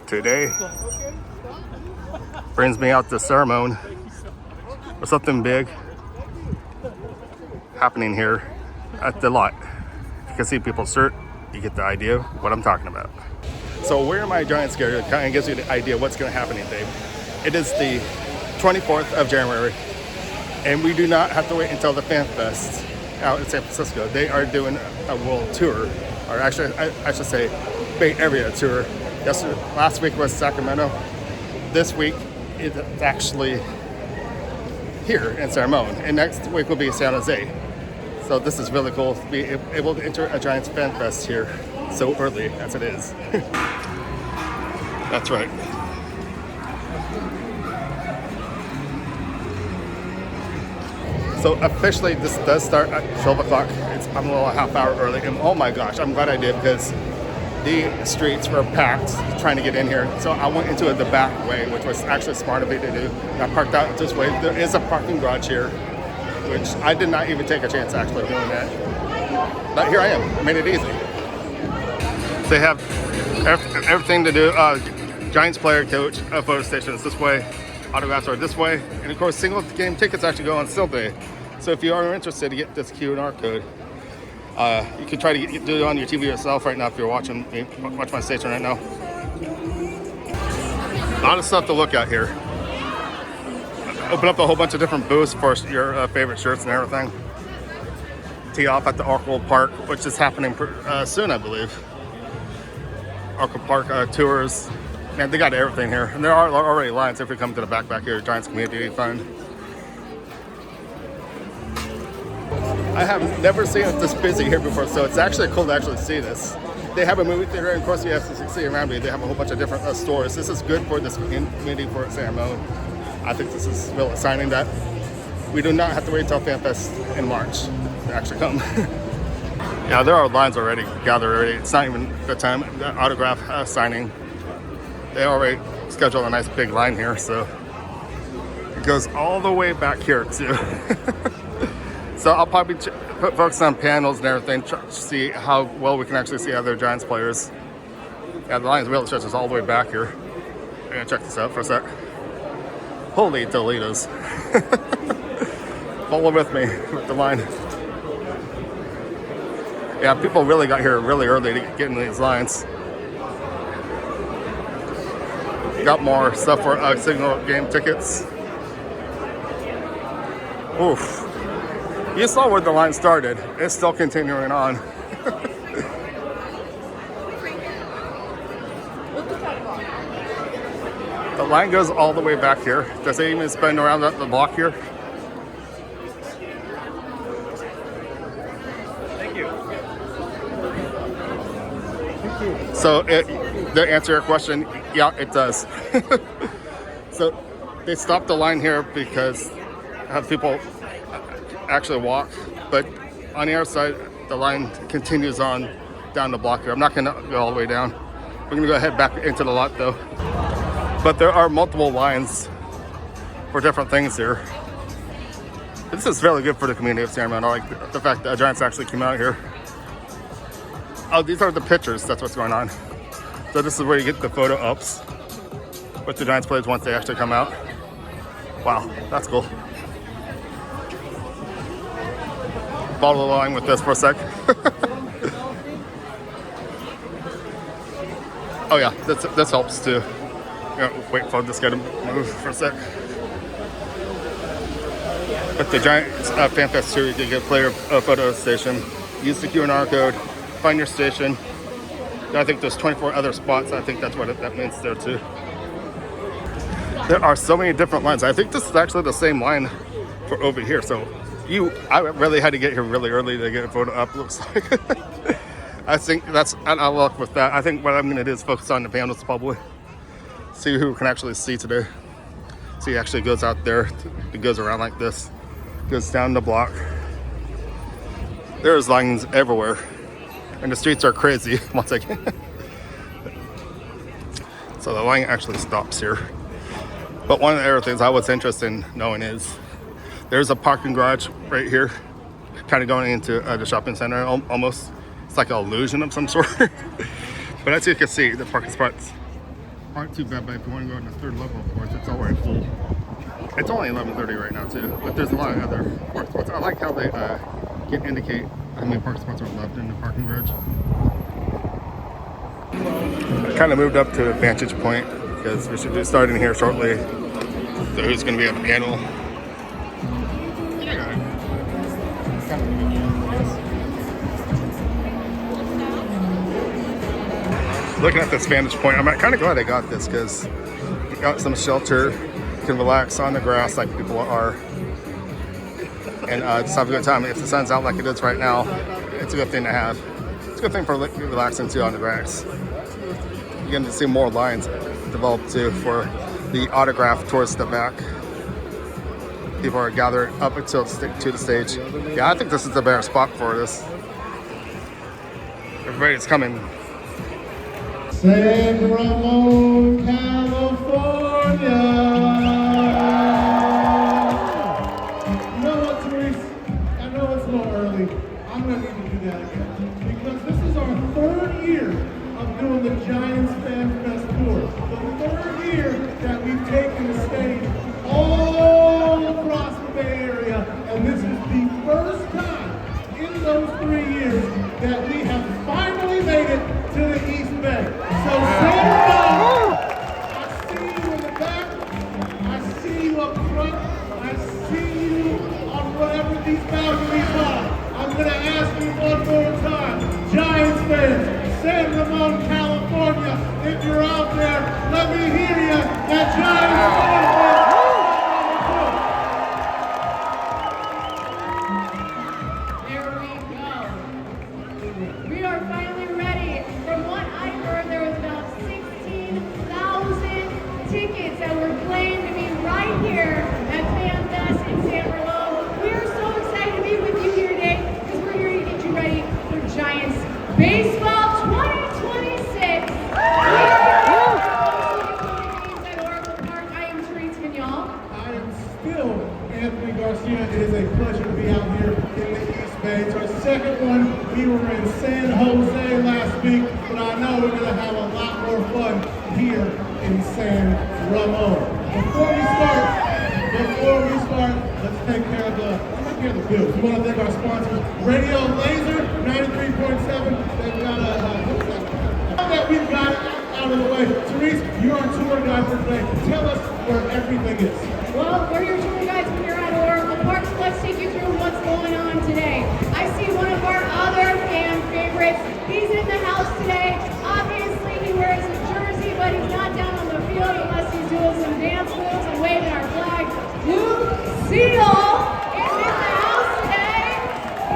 Today brings me out to San Ramon with something big happening here at the lot. You can see people's shirt, you get the idea of what I'm talking about. So wearing my Giants gear kind of gives you the idea of what's going to happen today. It is the 24th of January, and we do not have to wait until the FanFest out in San Francisco. They are doing a world tour, or actually, I should say, Bay Area tour. Last week was Sacramento. This week it's actually here in San Ramon, and next week will be San Jose. So this is really cool to be able to enter a Giants FanFest here so early as it is. That's right. So officially this does start at 12 o'clock. I'm a little half hour early, and oh my gosh, I'm glad I did, because the streets were packed trying to get in here. So I went into the back way, which was actually smart of me to do. I parked out this way. There is a parking garage here, which I did not even take a chance actually doing that. But here I am. I made it easy. They have everything to do. Giants player coach photo station is this way. Autographs are this way. And of course, single game tickets actually go on still day. So if you are interested to get this QR code, you can try to do it on your TV yourself right now if you're watch my station right now. A lot of stuff to look at here. Open up a whole bunch of different booths for your favorite shirts and everything. Tee off at the Oracle Park, which is happening soon, I believe. Oracle Park tours. Man, they got everything here. And there are already lines if you come to the back here, Giants Community Fund. I have never seen it this busy here before, so it's actually cool to actually see this. They have a movie theater, and of course you have to see around me. They have a whole bunch of different stores. This is good for this community for San Ramon. I think this is real exciting that we do not have to wait until FanFest in March to actually come. Yeah, there are lines already gathered already. It's not even the time, the autograph signing. They already scheduled a nice big line here, so it goes all the way back here too. So I'll probably focus on panels and everything, try to see how well we can actually see other Giants players. Yeah, the line's really stretches all the way back here. I'm gonna check this out for a sec. Holy Toledo's. Follow with me with the line. Yeah, people really got here really early to get in these lines. Got more stuff for single game tickets. Oof. You saw where the line started. It's still continuing on. The line goes all the way back here. Does it even spin around the block here? Thank you. So to answer your question, yeah, it does. So they stopped the line here because people actually walk, but on the other side, the line continues on down the block here. I'm not gonna go all the way down. We're gonna go ahead back into the lot though. But there are multiple lines for different things here. This is really good for the community of San Ramon. I like the fact that Giants actually came out here. Oh, these are the pictures. That's what's going on. So this is where you get the photo ups with the Giants players once they actually come out. Wow, that's cool. Follow the line with this for a sec. Oh yeah, this helps too. Wait for this guy to move for a sec. With the Giants FanFest Tour, you can get a player photo station. Use the QR code, find your station. I think there's 24 other spots. I think that's what that means there too. There are so many different lines. I think this is actually the same line for over here. So I really had to get here really early to get a photo up, looks like. I think I'll look with that. I think what I'm gonna do is focus on the panels probably. See who can actually see today. See, it actually goes out there. It goes around like this. Goes down the block. There's lines everywhere. And the streets are crazy once again. So the line actually stops here. But one of the other things I was interested in knowing is there's a parking garage right here, kind of going into the shopping center almost. It's like an illusion of some sort. But as you can see, the parking spots aren't too bad, but if you want to go on the third level, of course, it's already full. It's only 11:30 right now too, but there's a lot of other park spots. I like how they can indicate how many park spots are left in the parking garage. I kind of moved up to vantage point because we should be starting here shortly. So who's going to be on the panel? Looking at this vantage point, I'm kind of glad I got this because you got some shelter. You can relax on the grass like people are, and just have a good time. If the sun's out like it is right now, it's a good thing to have. It's a good thing for relaxing too on the grass. You're going to see more lines develop too for the autograph towards the back. People are gathered up until to the stage. Yeah, I think this is the better spot for this. Everybody's coming. San Ramon, California. You know what, Therese? I know it's a little early. I'm going to need to do that again. Because this is our third year of doing the Giants FanFest Tour. The third year that we've taken the stage all across the Bay Area. And this is the first time in those 3 years that we have finally made it to the East Bay. So San Ramon, I see you in the back, I see you up front, I see you on whatever these balconies are. I'm going to ask you one more time, Giants fans, San Ramon, California, if you're out there, let me hear you at Giants FanFest. There we go. We are finally ready. From what I heard, there was about 16,000 tickets that were claimed to be right here at FanFest in San Ramon. We are so excited to be with you here today because we're here to get you ready for Giants Baseball 2026. We are at Oracle Park. I am Therese Vignal. I am still Anthony Garcia. It is a pleasure to be out here in the East Bay. It's our second one. We were in San Jose last week, but I know we're going to have a lot more fun here in San Ramon. Before we start, let's take care of the bills. We want to thank our sponsors, Radio Laser 93.7. They've got that we've got out of the way. Therese, you're our tour guide for today. Tell us where everything is. Well, we're your tour guides when you're at Oracle Park, so let's take you through what's going on today. I see one of our other fan favorites. He's in the house today. Obviously, he wears his jersey, but he's not down on the field unless he's doing some dance moves and waving our flag. Luke Seal is in the house today.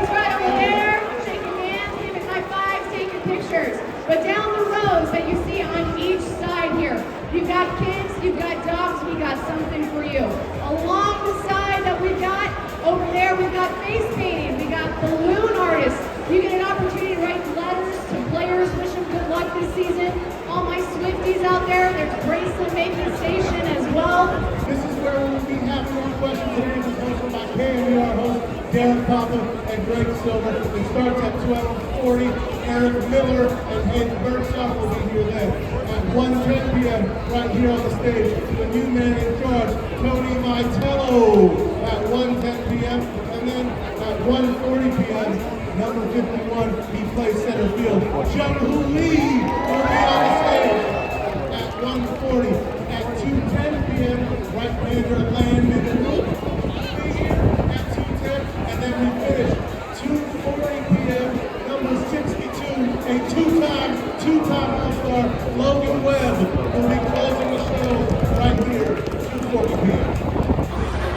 He's right over there, shaking hands, giving high fives, taking pictures. But down the rows that you see on each side here, you've got kids, you've got dogs, we got something for you. Along the side that we've got over there, we've got face painting, we got balloon artists. You get an opportunity to write letters to players, wish them good luck this season. All my Swifties out there, there's bracelet making station as well. This is where we will be having our questions and answers hosted by KMER host Darren Papa and Greg Silver. It starts at 12:40. Eric Miller and Hayden Birdsong will be here then. At 1:10 p.m. right here on the stage, the new man in charge, Tony Vitello, at 1:10 p.m. And then at 1:40 p.m., number 51, he plays center field. Jung Hoo Lee will be on the stage at 1:40. At 2:10 p.m., right-hander Landon Rook will be here at 2:10. And then we finish 2:40 p.m., number 62, a two-time All-Star, Logan Webb, will be closing the show right here at 2:40 p.m.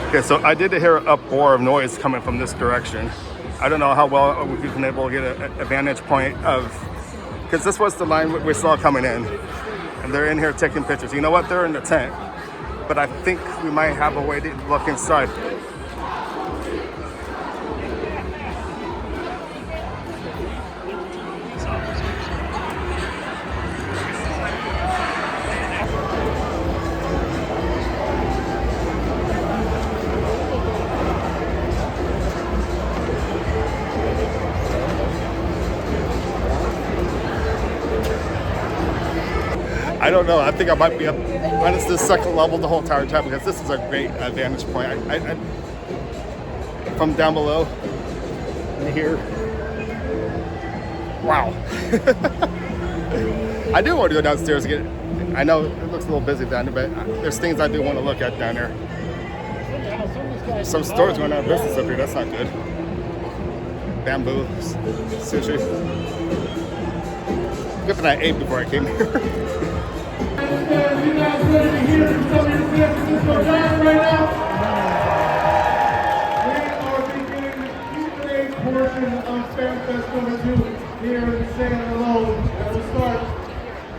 Okay, so I did hear an uproar of noise coming from this direction. I don't know how well we've been able to get a vantage point of, because this was the line we saw coming in, and they're in here taking pictures. You know what? They're in the tent, but I think we might have a way to look inside. I don't know. I think I might be up on the second level the whole entire time because this is a great vantage point. I from down below and here. Wow. I do want to go downstairs again. I know it looks a little busy down there, but there's things I do want to look at down there. Some stores going out of business up here. That's not good. Bamboo, sushi. Good thing I ate before I came here. You guys ready to hear from some of your San Francisco Giants right now? We are beginning the Q&A portion of FanFest number 2 here in San Ramon. And we'll start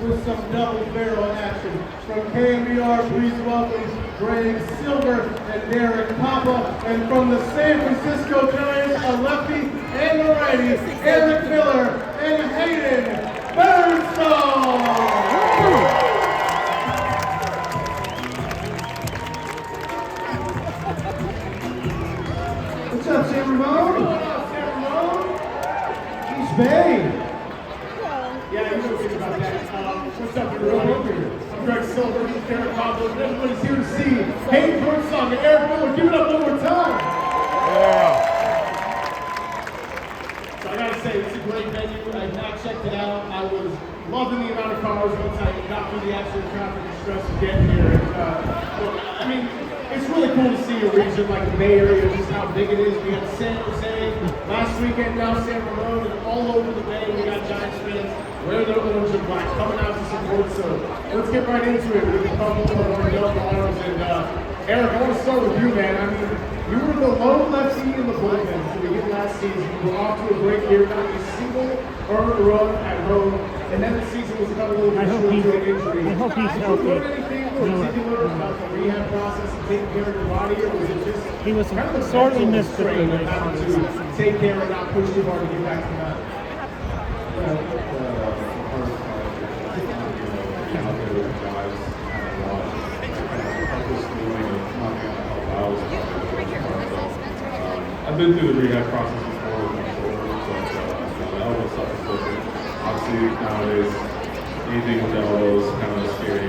with some double barrel action. From KMBR, please welcome Greg Silver and Derek Papa. And from the San Francisco Giants, a lefty and a righty, Eric Miller and Hayden Bernstone. What's up, San Ramon? What's up, San Ramon? East Bay. Yeah, you know things about that. What's up, everybody? I'm Greg Silver, he's Derek Pablo, and everybody's here to see Hayden Bernstone and Eric Miller. Give it up one more time. Yeah. So I gotta say, it's a great venue. I've not checked it out. I was loving the amount of cars once I got through the actual traffic and stress of getting here. And, look, I mean, it's really cool to see a region like the Bay Area, just how big it is. We got San Jose last weekend, now San Ramon, and all over the Bay we got Giants fans wear their orange and black, coming out to support. So let's get right into it with a couple of our young arms. And Eric, I want to start with you, man. I mean, you were the lone lefty in the bullpen to begin last season. You were off to a great year, not a single earned run at home, and then the season was cut a little bit short due to an injury. I hope he's Did you healthy. learn anything particular about the rehab process and taking care of your body, or was it just He was kind of the sorely mental missed strain the of having to take care and not push too hard to get back to that? I've been through the rehab process before with my shoulder, so the elbow stuff is different. Obviously, nowadays, anything with the elbow is kind of a scary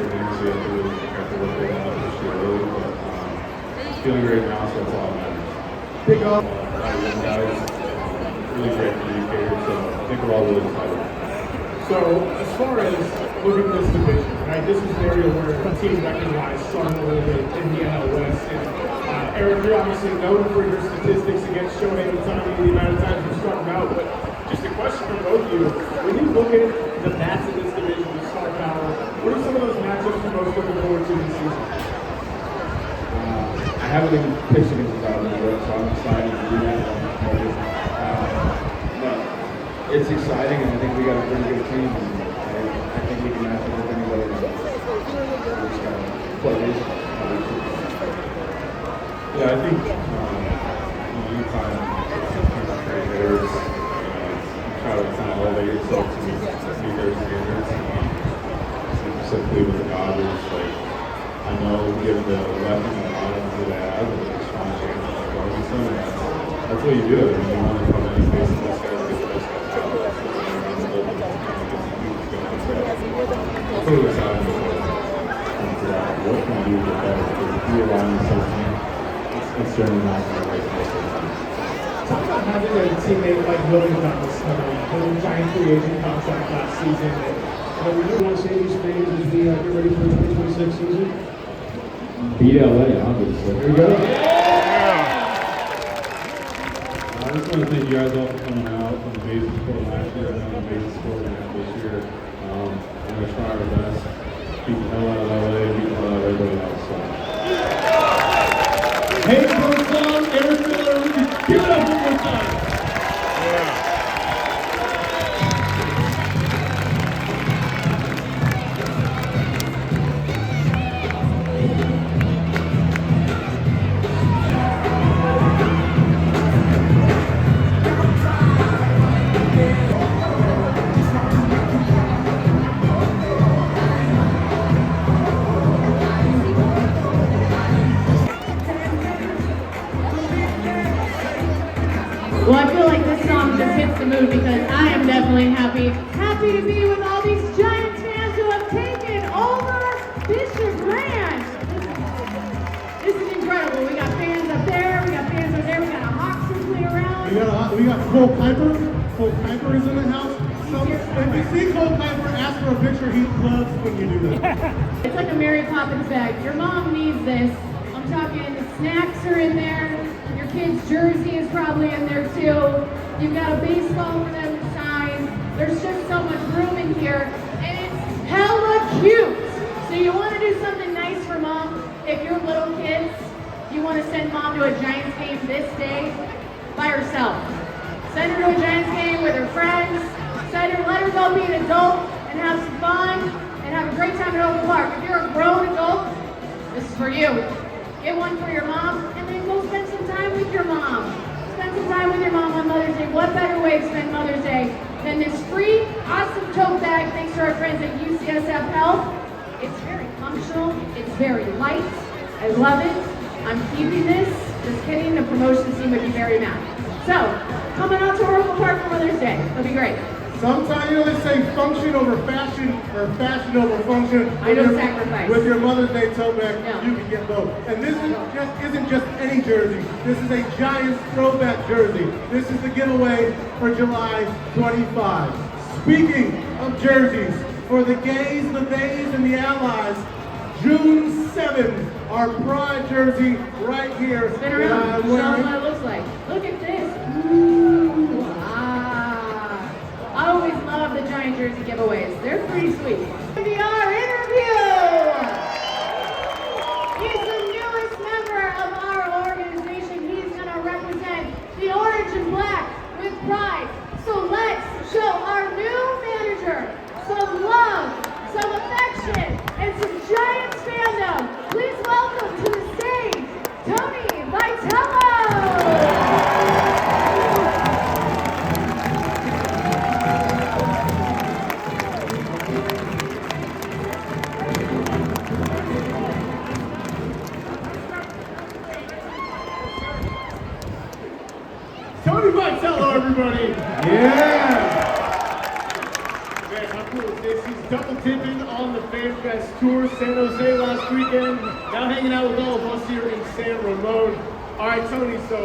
thing, so you have to really be careful with it and not push too early, but feeling great now, so that's all that matters. Big up. Guys, really great for you, Gator, so I think we're all really excited. So, as far as looking at this division, right, this is an area where the team recognized struggled a little bit in the NL West. And, Eric, you're obviously known for your statistics against Shohei Ohtani, the amount of times you struck him out. But just a question for both of you: when you look at the bats in this division, the star power, what are some of those matchups you're most looking forward to this season? I haven't even pitched against the Dodgers yet, so I'm excited to do that. But it's exciting, and I think we got a pretty good team. And I think we can match up with anybody. We just got to play baseball. Yeah, I think anytime people create hitters, you try to kind of elevate yourself to meet their standards. Specifically with the Dodgers, like I know given the weapons and items that they have, there's a strong chance of going some, and that's what you do. I mean, you want to come in and face those guys, get the best guys out. I'm totally excited for that. What can I do to get better? Because if you align yourself in, it's certainly not going to right place. Talk about having a teammate like William Thomas, the Giant free agent contract last season. And we do want to say these things as we get ready for the 2026 season. Beat LA, obviously. There you go. I just want to thank you guys all for coming out. On the basis for last year, and on the basis for this year. I'm going to try our best. Beat the hell out of LA, beat the hell out of everybody else. So. Hey, Bernstone, Eric Miller, give it up one more time. Well, I feel like this song just hits the mood because I am definitely happy to be with all these Giants fans who have taken Bishop Ranch. This is incredible. We got fans up there, we got fans up there, we got a Hawks circling around. We got Cole Kuiper. Cole Kuiper is in the house. So if you see Cole Kuiper, ask for a picture. He loves when you do that. It's like a Mary Poppins bag. Your mom needs this. I'm talking snacks are in there. Your kid's jersey is probably in there too. You've got a baseball for them to sign. There's just so much room in here. And it's hella cute. So you want to do something nice for mom. If you're little kids, you want to send mom to a Giants game this day by herself. Send her to a Giants game with her friends. Let her go be an adult and have some fun and have a great time at Oak Park. If you're a grown adult, this is for you. Get one for your mom and then go spend some time with your mom. Spend some time with your mom on Mother's Day. What better way to spend Mother's Day than this free, awesome tote bag thanks to our friends at UCSF Health. It's very functional. It's very light. I love it. I'm keeping this. Just kidding. The promotion team would be very mad. So, coming out to Oracle Park for Mother's Day. It'll be great. Sometimes they say function over fashion or fashion over function. I don't sacrifice. With your Mother's Day tote bag, No. you can get both. And this isn't just any jersey. This is a Giants throwback jersey. This is the giveaway for July 25. Speaking of jerseys, for the gays, the bays, and the allies, June 7th, our pride jersey right here. Spin around. Show them what it looks like. Look at this. Ooh, I always love the Giant jersey giveaways. They're pretty sweet. VR interview. He's the newest member of our organization. He's going to represent the orange and black with pride. So let's show our new manager some love, some affection, and some Giants fandom. Please welcome to the stage, Tony Vitello. Tony Vitello, everybody! Yeah! Man, how cool is this? He's double tipping on the FanFest Tour, San Jose last weekend. Now hanging out with all of us here in San Ramon. All right, Tony, so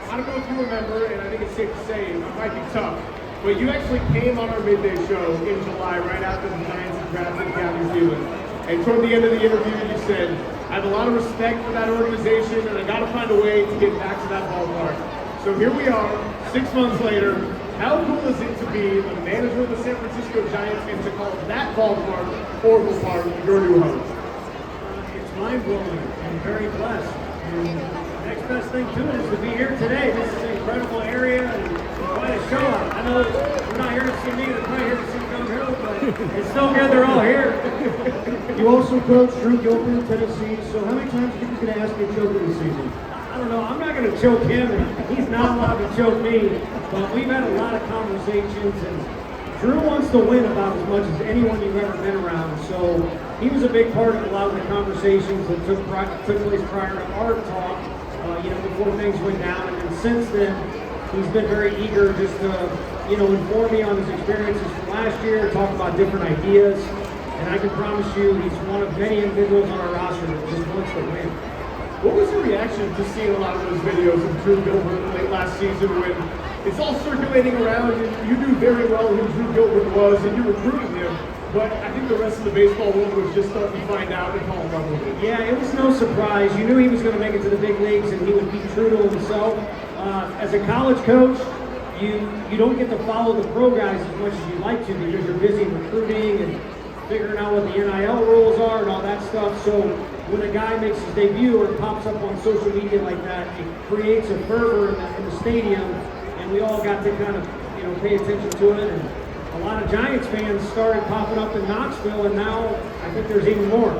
I don't know if you remember, and I think it's safe to say it might be tough, but you actually came on our midday show in July right after the Giants had drafted Cam New Zealand. And toward the end of the interview, you said, I have a lot of respect for that organization, and I got to find a way to get back to that ballpark. So here we are, 6 months later. How cool is it to be the manager of the San Francisco Giants and to call that ballpark, Oracle Park, your new home? It's mind-blowing. I'm very blessed. And the next best thing to it is to be here today. This is an incredible area and quite a show. I know they're not here to see me, they're probably here to see Jung Hoo, but it's so good they're all here. You also coach Drew Gilbert in Tennessee, so how many times are you going to ask you to choke this season? I don't know, I'm not going to choke him, and he's not allowed to choke me, but we've had a lot of conversations, and Drew wants to win about as much as anyone you've ever been around, so he was a big part of a lot of the conversations that took place prior to our talk, before things went down, and then since then, he's been very eager just to, inform me on his experiences from last year, talk about different ideas, and I can promise you he's one of many individuals on our roster that just wants to win. What was your reaction to seeing a lot of those videos of Drew Gilbert late last season when it's all circulating around and you knew very well who Drew Gilbert was and you were recruiting him, but I think the rest of the baseball world was just starting to find out and fall in love with it. Yeah, it was no surprise. You knew he was going to make it to the big leagues and he would be true to himself. As a college coach, you don't get to follow the pro guys as much as you'd like to because you're busy recruiting and figuring out what the NIL rules are and all that stuff. So when a guy makes his debut or pops up on social media like that, it creates a fervor in the stadium, and we all got to kind of pay attention to it. And a lot of Giants fans started popping up in Knoxville, and now I think there's even more.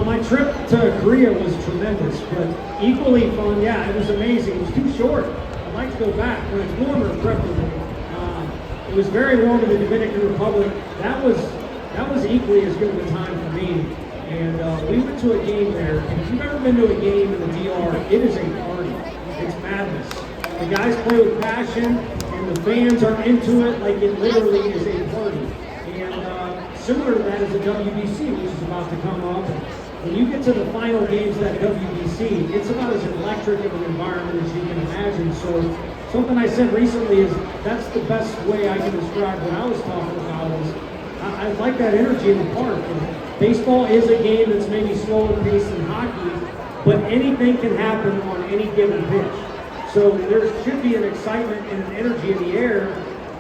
My trip to Korea was tremendous, but equally fun. Yeah, it was amazing. It was too short. I'd like to go back when it's warmer, preferably. It was very warm in the Dominican Republic. That was equally as good of a time for me. And we went to a game there, and if you've ever been to a game in the DR, it is a party. It's madness. The guys play with passion, and the fans are into it like it literally is a party. And similar to that is a WBC, which is about to come up. When you get to the final games of that WBC, it's about as electric of an environment as you can imagine. So something I said recently is that's the best way I can describe what I was talking about is I like that energy in the park. And baseball is a game that's maybe slower paced than hockey, but anything can happen on any given pitch. So there should be an excitement and an energy in the air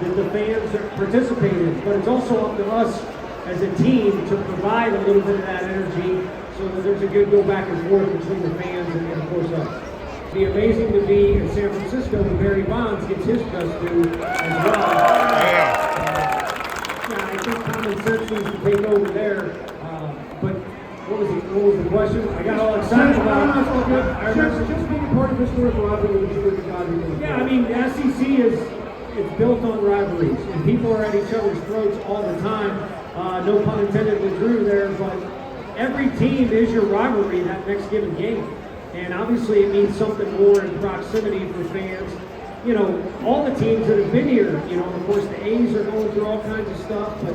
that the fans participate in. But it's also up to us as a team to provide a little bit of that energy so that there's a good go back and forth between the fans and of course us. It'd be amazing to be in San Francisco when Barry Bonds gets his just due as well. Yeah, I think common sense needs to take over there. But what was the question? I got all excited about it. Just being a part of historical rivalry with you and the God. Yeah, I mean, the SEC it's built on rivalries, and people are at each other's throats all the time. No pun intended with Drew there, but every team is your rivalry that next given game. And obviously it means something more in proximity for fans. You know, all the teams that have been here, you know, of course the A's are going through all kinds of stuff, but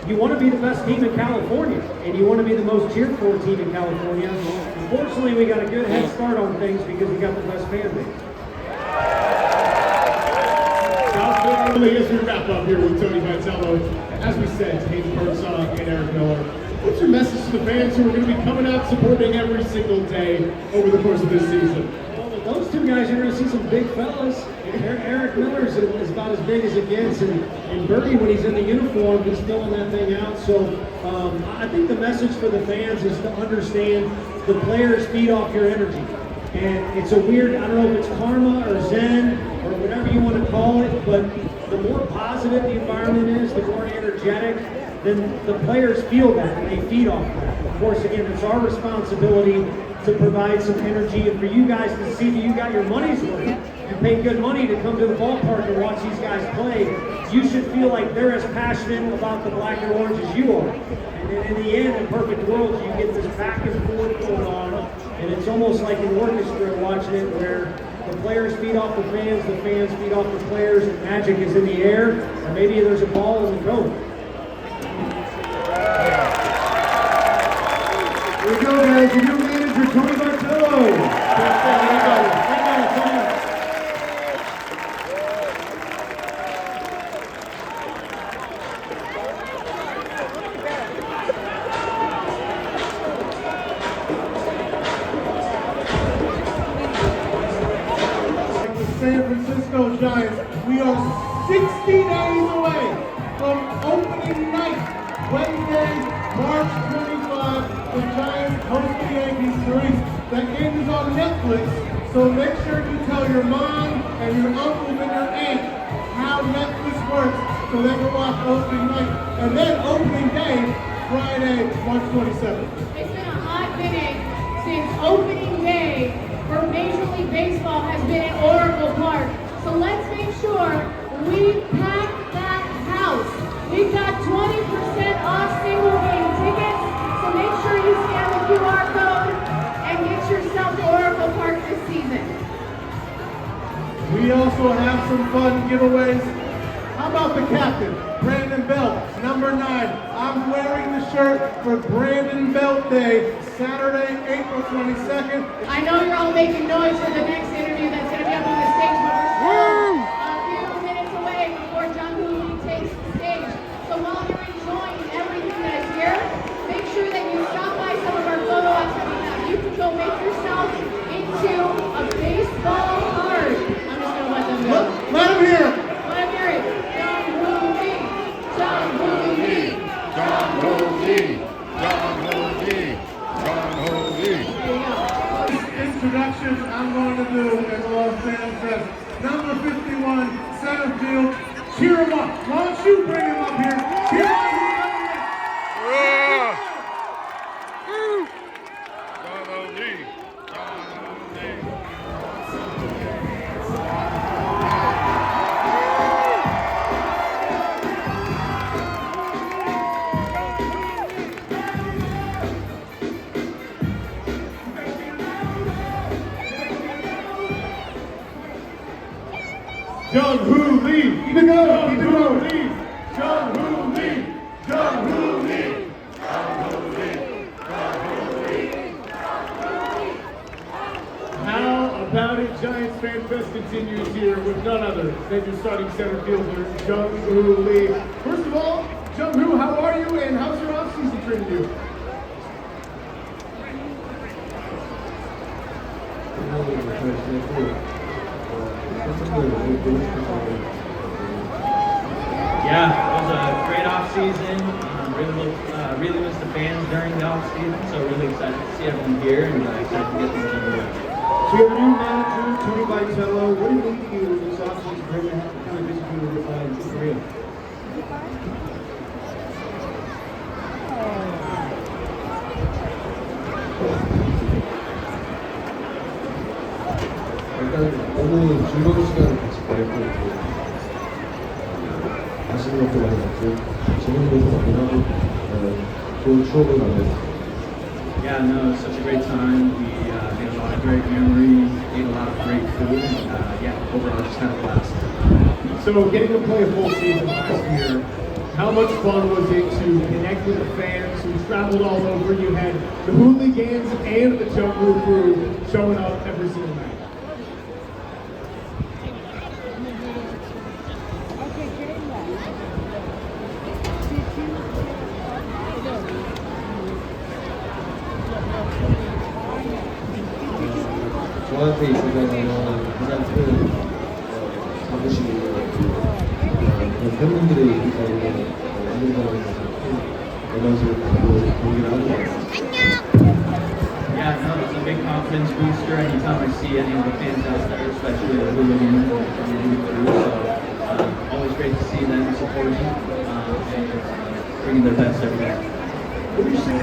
you want to be the best team in California, and you want to be the most cheered for team in California. Unfortunately, we got a good head start on things because we got the best fan base. As we wrap up here with Tony Vitello, as we said, Hayes Birdsong and Eric Miller, what's your message to the fans who are going to be coming out supporting every single day over the course of this season? Well, those two guys, you're going to see some big fellas. Eric Miller's is about as big as it gets, and Birdie, when he's in the uniform, he's filling that thing out. So I think the message for the fans is to understand the players feed off your energy. And it's a weird, I don't know if it's karma or Zen or whatever you want to call it, but the more positive the environment is, the more energetic, then the players feel that and they feed off that. Of course, again, it's our responsibility to provide some energy and for you guys to see that you got your money's worth. You pay good money to come to the ballpark and watch these guys play. You should feel like they're as passionate about the black and orange as you are. And then in the end, in perfect world, you get this back and forth going on. And it's almost like an orchestra watching it where the players feed off the fans feed off the players, and magic is in the air, or maybe there's a ball in the cone. Here we go, guys. Your new manager, Tony Vitello. San Francisco Giants, we are 60 days away from opening night, Wednesday, March 25. The Giants host the Yankees 3. That game is on Netflix, so make sure you tell your mom and your uncles and your aunt how Netflix works so they can watch opening night. And then opening day, Friday, March 27th. It's been a hot minute since opening day for Major League Baseball has been at Oracle Park. So let's make sure we pack that house. We've got 20% off single game tickets, so make sure you scan the QR code and get yourself to Oracle Park this season. We also have some fun giveaways. How about the captain, Brandon Belt, number 9. I'm wearing the shirt for Brandon Belt Day, Saturday, April 22nd. I know you're all making noise for the next interview that's going to be up on the stage, but we're still a few minutes away before Jung Hoo Lee takes the stage. So while you're enjoying everything that is here, make sure that you stop by some of our photo ops that we have. You can go make yourself into a baseball card. I'm just going to let them go. Let him hear it. Let them hear it. Jung Hoo Lee. Jung Hoo Lee. Jung Hoo Lee. Jung Hoo Lee. Jung Hoo Lee. There you go. Introduction I'm going to do at the Lot San Ramon. Number 51, center field. Cheer him up. Why don't you bring him up here? Cheer him up. Jung Hoo Lee. Jung Hoo Lee. Jung Hoo Lee. Keep it going. Keep it going. Jung Hoo Lee. Jung Hoo Lee. FanFest continues here with none other than your starting center fielder, Jung Hoo Lee. First of all, Jung Hoo, how are you and how's your offseason treating you? Yeah, it was a great off season. Really missed the fans during the off season, so really excited to see everyone here and excited to get things underway. So you have a new manager, Tony Vitello. What are you leading you this offseason for him to kind of visit you in Korea? 일단 너무 즐거운 시간을 같이 보냈고 맛있는 것도 많이 먹고 재밌는 것도 많이 하고 좋은 추억을 만들었어요. Yeah, no, it's such a great time. We made a lot of great memories, ate a lot of great food, and yeah, overall just had a blast. So getting to play a full season last year, how much fun was it to connect with the fans who traveled all over? You had the hooligans and the Jung Hoo crew showing up every single night. 저한테 있어서는 가장 큰 자부심인 것 같고 팬분들이 있기 때문에 운동장에서 큰 에너지를 받고 경기를 하는 것 같습니다. Yeah, no, it's a big confidence booster anytime I see any of the fans out there, especially the hooligans and the crew. So always great to see them supporting and bringing their best every day. What do you say?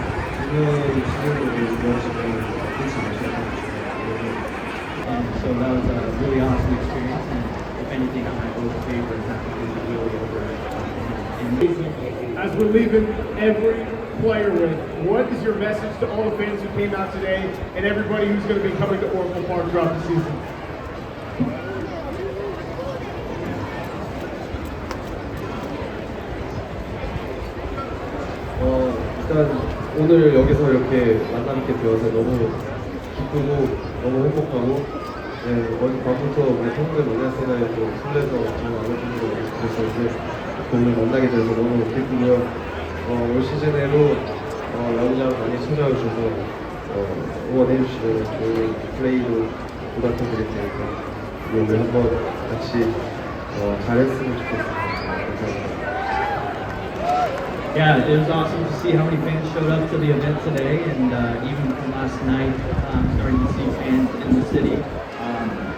And so that was a really awesome experience, and if anything, my old favorite happened to be really over. As we're leaving every player with, what is your message to all the fans who came out today and everybody who's going to be coming to Oracle Park throughout the season? 일단 오늘 여기서 이렇게 만나뵙게 되어서 너무 기쁘고 너무 행복하고 어제 밤부터 우리 팬분들 만났잖아요. 또 설레서 정말 많은 분들이 그랬었는데 오늘 만나게 돼서 너무 기쁘고요. 올 시즌에도 야구장 많이 찾아오셔서 응원해주시면 좋은 플레이도 부탁드릴 테니까 오늘 한번 같이 잘했으면 좋겠습니다. 감사합니다. Yeah, it was awesome to see how many fans showed up to the event today, and even from last night, starting to see fans in the city.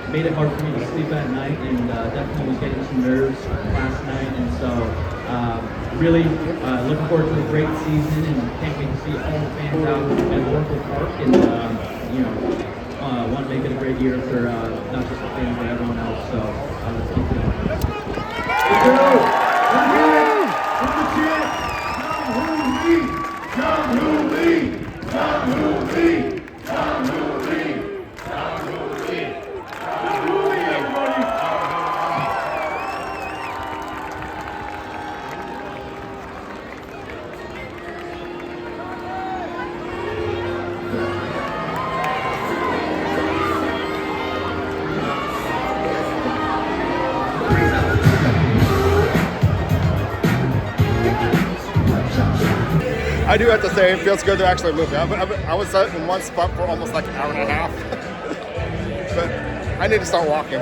Made it hard for me to sleep at night, and definitely was getting some nerves last night, and so really looking forward to a great season, and can't wait to see all the fans out at Oracle Park, and want to make it a great year for not just the fans but everyone else. So let's keep it going. Jung Hoo Lee! Jung Hoo Lee! Jung Hoo Lee! Jung Hoo Lee! Jung Hoo Lee, everybody! I do have to say, it feels good to actually move. I was in one spot for almost like an hour and a half. But I need to start walking.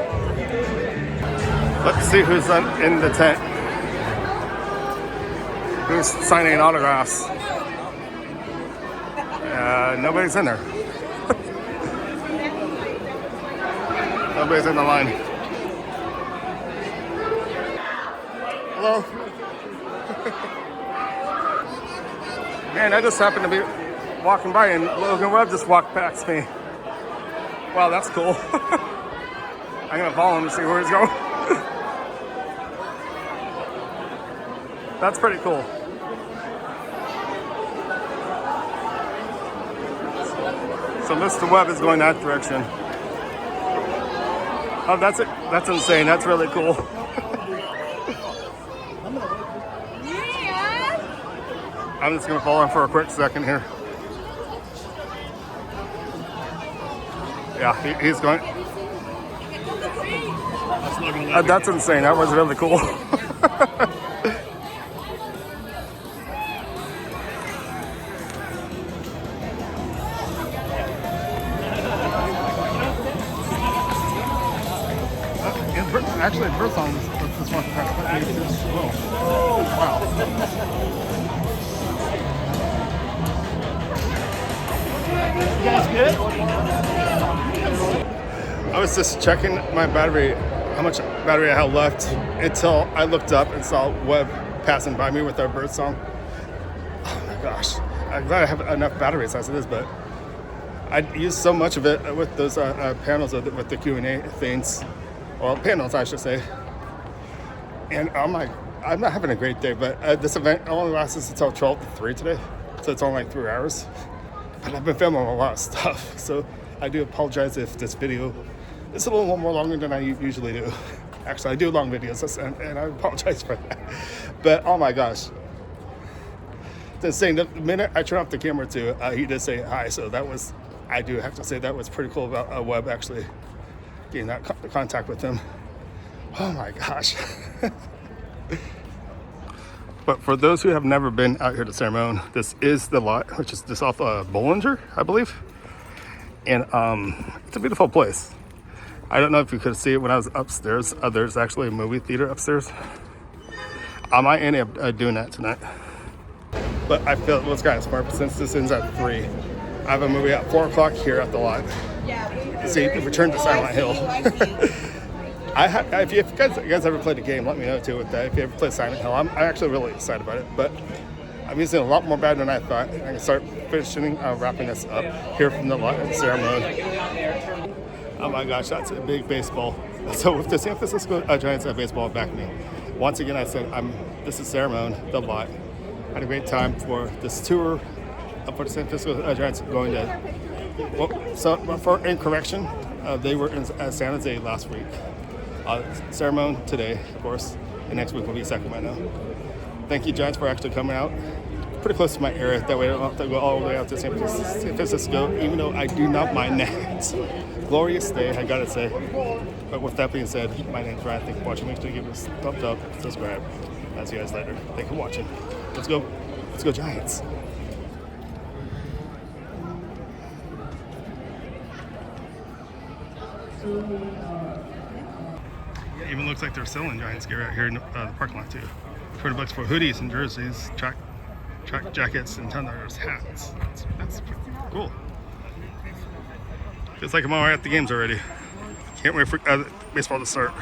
Let's see who's in the tent. Who's signing autographs? Nobody's in there. Nobody's in the line. Hello? Man, I just happened to be walking by and Logan Webb just walked past me. Wow, that's cool. I'm gonna follow him to see where he's going. That's pretty cool. So Mr. Webb is going that direction. Oh, that's it. That's insane. That's really cool. I'm just gonna follow him for a quick second here. Yeah, he's going. slugging. That's insane. That was really cool. Actually, the first song was this one. Wow. You guys good? I was just checking my battery, how much battery I had left, until I looked up and saw Webb passing by me with our bird song. Oh my gosh. I'm glad I have enough batteries as it is, but I used so much of it with those panels with the Q&A things. Well, panels, I should say. And I'm not having a great day, but this event only lasts until 12 to 3 today. So it's only like 3 hours. But I've been filming a lot of stuff. So I do apologize if this video is a little more longer than I usually do. Actually, I do long videos, and I apologize for that. But oh my gosh. It's insane. The minute I turn off the camera too, he did say hi. So that was, I do have to say, that was pretty cool about Webb actually getting that contact with him. Oh my gosh. But for those who have never been out here to San Ramon, this is the lot, which is just off Bollinger, I believe. And it's a beautiful place. I don't know if you could see it when I was upstairs. There's actually a movie theater upstairs. I might end up doing that tonight. But I feel it's kind of smart since this ends at 3. I have a movie at 4 o'clock here at the lot. See, Return to Silent Hill. If you guys ever played a game, let me know too with that. If you ever played Silent Hill, I'm actually really excited about it. But I'm using a lot more battery than I thought. I'm gonna start wrapping this up here from the lot at San Ramon. Oh my gosh, that's a big baseball. So with the San Francisco Giants have baseball back me. Once again, I said this is San Ramon, the lot. Had a great time for this tour for the San Francisco Giants going to. Well, so in correction, they were in San Jose last week. San Ramon today, of course, and next week will be Sacramento. Thank you, Giants, for actually coming out. Pretty close to my area, that way I don't have to go all the way out to San Francisco, even though I do not mind that. Glorious day, I gotta say. But with that being said, my name's Ryan. Thank you for watching. Make sure you give us a thumbs up, subscribe. I'll see you guys later. Thank you for watching. Let's go Giants. It even looks like they're selling Giants gear out here in the parking lot too. $20 for hoodies and jerseys, track jackets, and $10 hats. That's pretty cool. Feels like I'm all right at the games already. Can't wait for baseball to start.